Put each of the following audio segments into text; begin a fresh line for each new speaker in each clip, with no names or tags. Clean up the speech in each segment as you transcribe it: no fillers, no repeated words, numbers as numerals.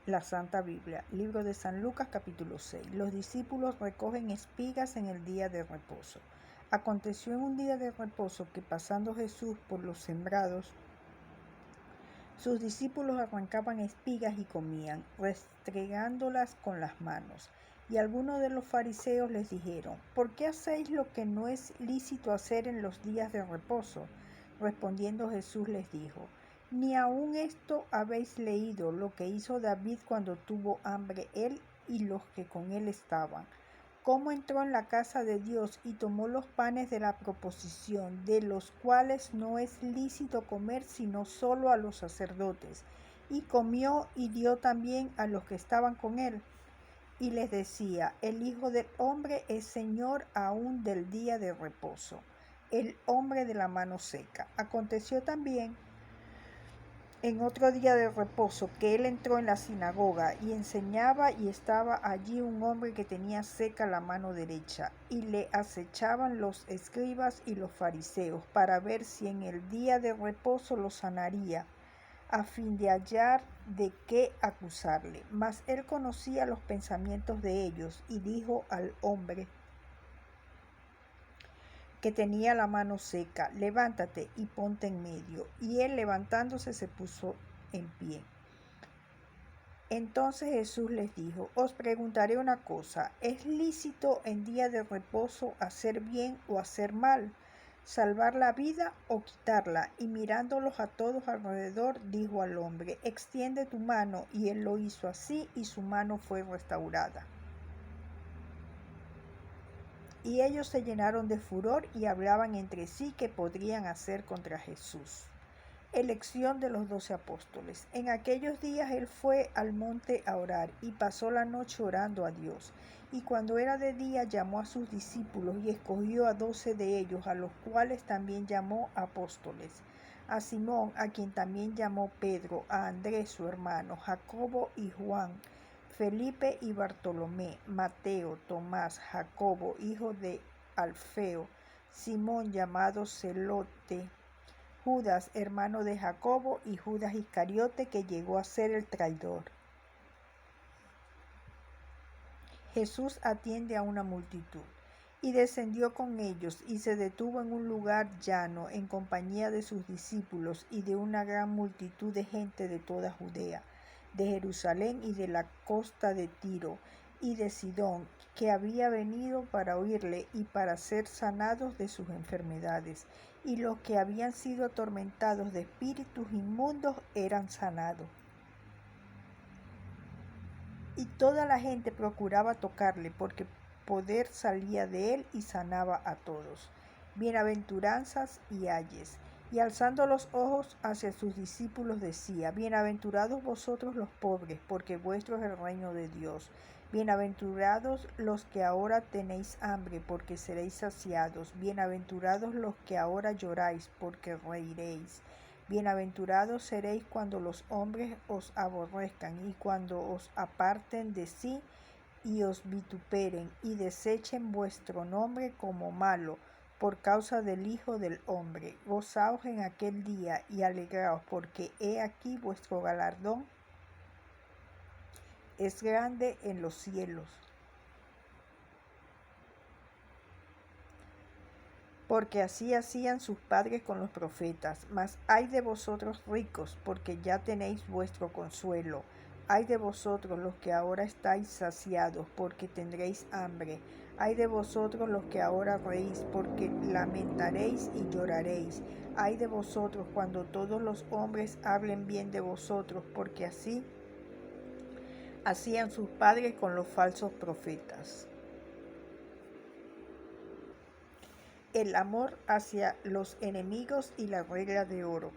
La Santa Biblia, libro de San Lucas, capítulo 6. Los discípulos recogen espigas en el día de reposo. Aconteció en un día de reposo que pasando Jesús por los sembrados, sus discípulos arrancaban espigas y comían, restregándolas con las manos. Y algunos de los fariseos les dijeron: ¿por qué hacéis lo que no es lícito hacer en los días de reposo? Respondiendo Jesús les dijo: ¿ni aun esto habéis leído lo que hizo David cuando tuvo hambre él y los que con él estaban? Cómo entró en la casa de Dios y tomó los panes de la proposición, de los cuales no es lícito comer sino solo a los sacerdotes, y comió y dio también a los que estaban con él. Y les decía: el Hijo del Hombre es Señor aún del día de reposo. El hombre de la mano seca. Aconteció también en otro día de reposo que él entró en la sinagoga y enseñaba, y estaba allí un hombre que tenía seca la mano derecha, y le acechaban los escribas y los fariseos para ver si en el día de reposo lo sanaría, a fin de hallar de qué acusarle. Mas él conocía los pensamientos de ellos, y dijo al hombre que tenía la mano seca: levántate y ponte en medio. Y él, levantándose, se puso en pie. Entonces Jesús les dijo: os preguntaré una cosa, ¿es lícito en día de reposo hacer bien o hacer mal, salvar la vida o quitarla? Y mirándolos a todos alrededor, dijo al hombre: extiende tu mano. Y él lo hizo así, y su mano fue restaurada. Y ellos se llenaron de furor y hablaban entre sí qué podrían hacer contra Jesús. Elección de los 12 apóstoles. En aquellos días él fue al monte a orar y pasó la noche orando a Dios. Y cuando era de día llamó a sus discípulos y escogió a 12 de ellos, a los cuales también llamó apóstoles: a Simón, a quien también llamó Pedro, a Andrés su hermano, Jacobo y Juan, Felipe y Bartolomé, Mateo, Tomás, Jacobo, hijo de Alfeo, Simón llamado Celote, Judas, hermano de Jacobo, y Judas Iscariote, que llegó a ser el traidor. Jesús atiende a una multitud. Y descendió con ellos, y se detuvo en un lugar llano, en compañía de sus discípulos y de una gran multitud de gente de toda Judea, de Jerusalén y de la costa de Tiro y de Sidón, que había venido para oírle y para ser sanados de sus enfermedades. Y los que habían sido atormentados de espíritus inmundos eran sanados. Y toda la gente procuraba tocarle, porque poder salía de él y sanaba a todos. Bienaventuranzas y ayes. Y alzando los ojos hacia sus discípulos decía: bienaventurados vosotros los pobres, porque vuestro es el reino de Dios. Bienaventurados los que ahora tenéis hambre, porque seréis saciados. Bienaventurados los que ahora lloráis, porque reiréis. Bienaventurados seréis cuando los hombres os aborrezcan y cuando os aparten de sí y os vituperen y desechen vuestro nombre como malo por causa del Hijo del Hombre. Gozaos en aquel día y alegraos, porque he aquí vuestro galardón es grande en los cielos. Porque así hacían sus padres con los profetas. Mas ay de vosotros ricos, porque ya tenéis vuestro consuelo. Ay de vosotros los que ahora estáis saciados, porque tendréis hambre. Ay de vosotros los que ahora reís, porque lamentaréis y lloraréis. Ay de vosotros cuando todos los hombres hablen bien de vosotros, porque así hacían sus padres con los falsos profetas. El amor hacia los enemigos y la regla de oro.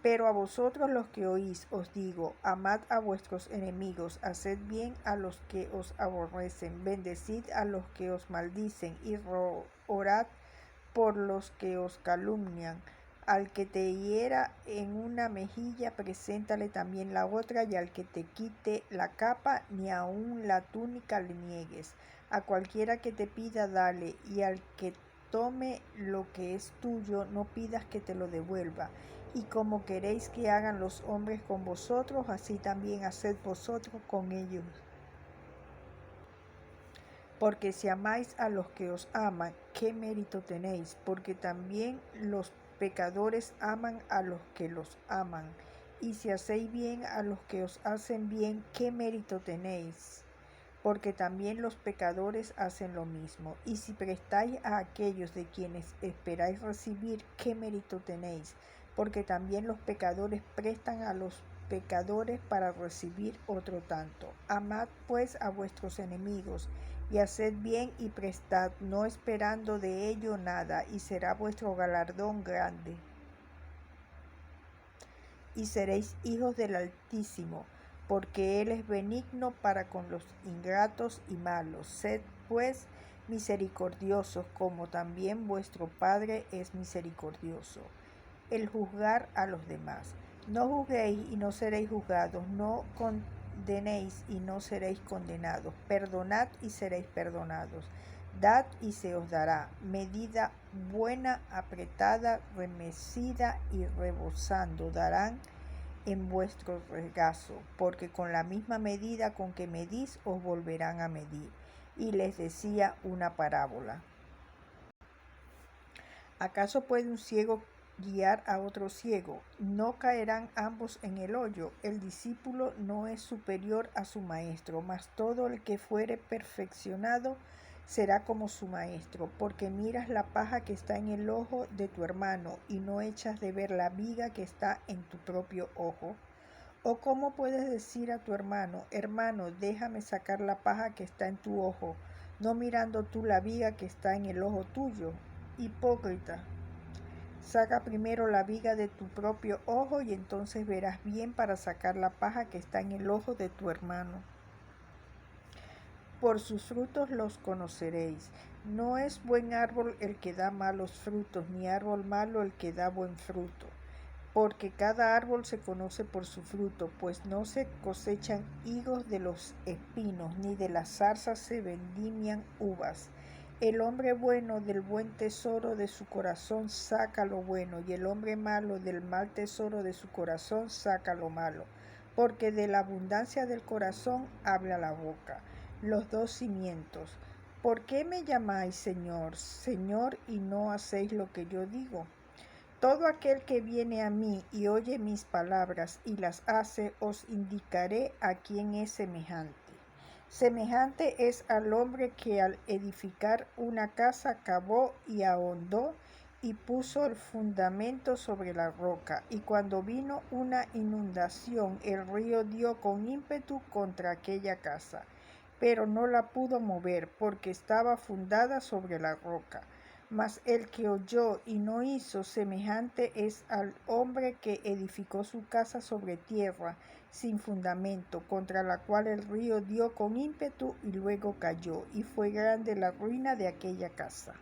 Pero a vosotros los que oís os digo: amad a vuestros enemigos, haced bien a los que os aborrecen, bendecid a los que os maldicen, y orad por los que os calumnian. Al que te hiera en una mejilla, preséntale también la otra, y al que te quite la capa, ni aun la túnica le niegues. A cualquiera que te pida, dale, y al que tome lo que es tuyo, no pidas que te lo devuelva. Y como queréis que hagan los hombres con vosotros, así también haced vosotros con ellos. Porque si amáis a los que os aman, ¿qué mérito tenéis? Porque también los pecadores aman a los que los aman. Y si hacéis bien a los que os hacen bien, ¿qué mérito tenéis? Porque también los pecadores hacen lo mismo. Y si prestáis a aquellos de quienes esperáis recibir, ¿qué mérito tenéis? Porque también los pecadores prestan a los pecadores para recibir otro tanto. Amad pues a vuestros enemigos, y haced bien y prestad, no esperando de ello nada, y será vuestro galardón grande. Y seréis hijos del Altísimo, porque Él es benigno para con los ingratos y malos. Sed pues misericordiosos, como también vuestro Padre es misericordioso. El juzgar a los demás. No juzguéis y no seréis juzgados, no condenéis y no seréis condenados. Perdonad y seréis perdonados. Dad y se os dará, medida buena, apretada, remecida y rebosando darán en vuestro regazo, porque con la misma medida con que medís os volverán a medir. Y les decía una parábola. ¿Acaso puede un ciego guiar a otro ciego? ¿No caerán ambos en el hoyo? El discípulo no es superior a su maestro, mas todo el que fuere perfeccionado será como su maestro, porque miras la paja que está en el ojo de tu hermano y no echas de ver la viga que está en tu propio ojo. ¿O cómo puedes decir a tu hermano, hermano, déjame sacar la paja que está en tu ojo, no mirando tú la viga que está en el ojo tuyo? Hipócrita, saca primero la viga de tu propio ojo y entonces verás bien para sacar la paja que está en el ojo de tu hermano. Por sus frutos los conoceréis. No es buen árbol el que da malos frutos, ni árbol malo el que da buen fruto. Porque cada árbol se conoce por su fruto, pues no se cosechan higos de los espinos, ni de las zarzas se vendimian uvas. El hombre bueno del buen tesoro de su corazón saca lo bueno, y el hombre malo del mal tesoro de su corazón saca lo malo, porque de la abundancia del corazón habla la boca. Los dos cimientos. ¿Por qué me llamáis Señor, Señor, y no hacéis lo que yo digo? Todo aquel que viene a mí y oye mis palabras y las hace, os indicaré a quién es semejante. Semejante es al hombre que al edificar una casa cavó y ahondó y puso el fundamento sobre la roca. Y cuando vino una inundación, el río dio con ímpetu contra aquella casa, pero no la pudo mover porque estaba fundada sobre la roca. Mas el que oyó y no hizo, semejante es al hombre que edificó su casa sobre tierra sin fundamento, contra la cual el río dio con ímpetu y luego cayó, y fue grande la ruina de aquella casa.